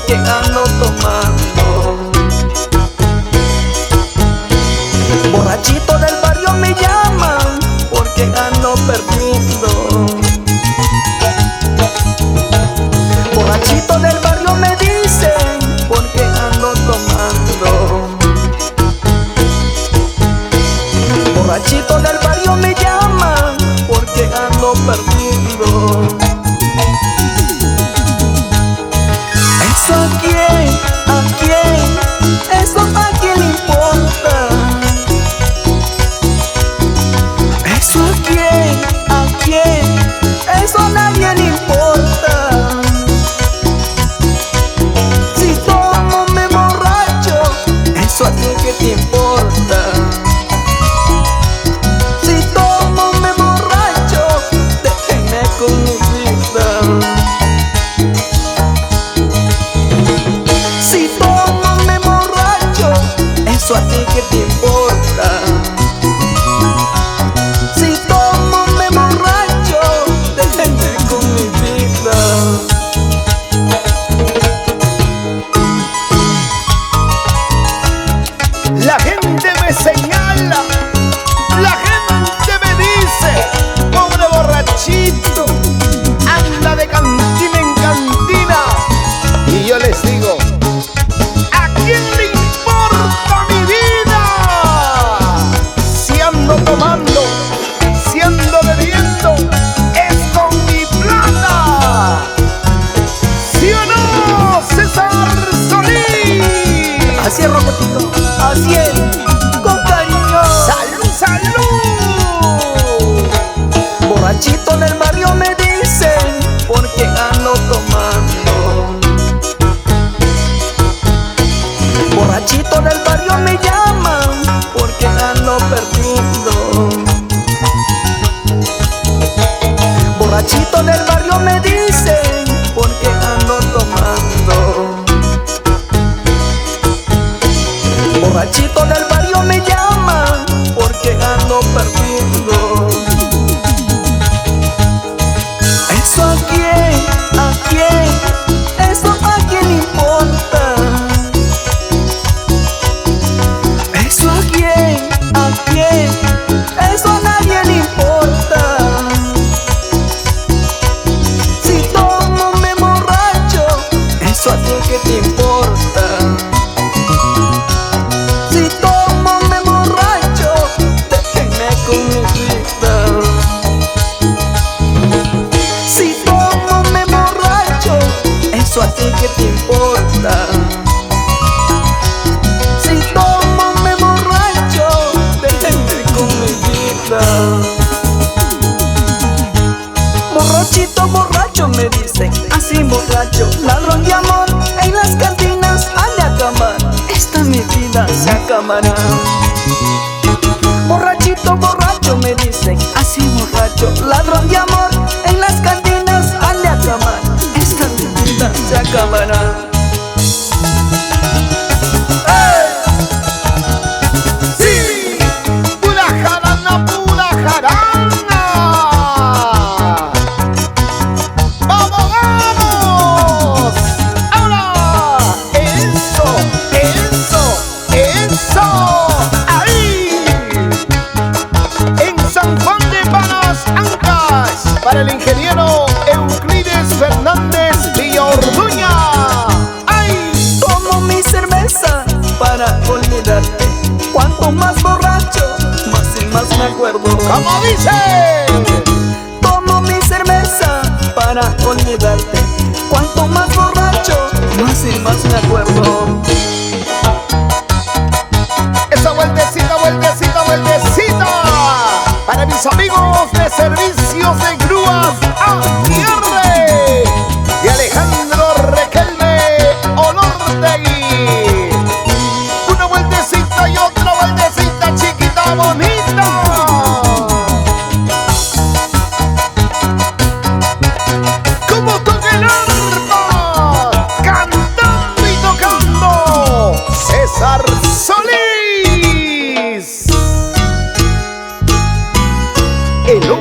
porque ando tomando. Borrachito del barrio me llaman porque ando perdido. Borrachito del barrio me dicen porque ando tomando. Borrachito del barrio me llaman porque ando perdido. ¿Eso a quién? ¿A quién? ¿Eso a quién le importa? ¿Eso a quién? ¿A quién? Eso a nadie le importa. Si tomo me emborracho, ¿eso a ti qué te importa? Si tomo me emborracho, déjenme con mi vida. Si tomo me emborracho, ¿eso a ti qué te importa? Si tomo me emborracho, déjenme con mi vida. La gente me señala, la gente me dice: pobre borrachito, anda de cantina en cantina. Y yo les digo: ¿a quién le importa mi vida? Si ando tomando, si ando bebiendo, es con mi plata. ¿Sí o no, César Solís? Así es, Rocotito, así es, con cariño. ¡Salud, salud! Borrachito del barrio me dicen porque ando tomando. Borrachito del barrio me llaman porque ando perdido. Borrachito del barrio me dicen porque ando tomando. Borrachito del barrio me llaman porque ando perdido. ¿Eso a quién? ¿A quién? ¿Eso a quién le importa? ¿Eso a quién? ¿A quién? Eso a nadie le importa. Si tomo me emborracho, ¿eso a ti qué te importa? Si tomo me emborracho, déjenme con mi vida. Si tomo me emborracho, ¿eso a ti qué te importa? Si tomo me emborracho, déjenme con mi vida. Borrachito, borracho me dicen, así borracho, ladrón de amor, en las cantinas han de acabar. Esta mi vida se acabará. Borrachito, borracho me dicen, así borracho, ladrón de amor, en las cantinas han de acabar. Esta mi vida se acabará. ¡Sí! ¡Pura jarana, pura jarana! ¡Vamos, vamos! ¡Ahora! ¡Eso, eso, eso! ¡Ahí! En San Juan de Panas, Ancas, para el ingeniero Euclides Fernández Villaorduña. ¡Ay! Tomo mi cerveza para olvidarte. Cuanto más borracho, más y más me acuerdo. ¡Como dice! Tomo mi cerveza para olvidarte. Cuanto más borracho, más y más me acuerdo. Esa vueltecita, vueltecita, vueltecita para mis amigos de servicios de grúas ATR de Alejandro Requelme Olortegui. Una vueltecita y otra vueltecita, chiquita bonita. Como toca el arpa, cantando y tocando, César Solís. El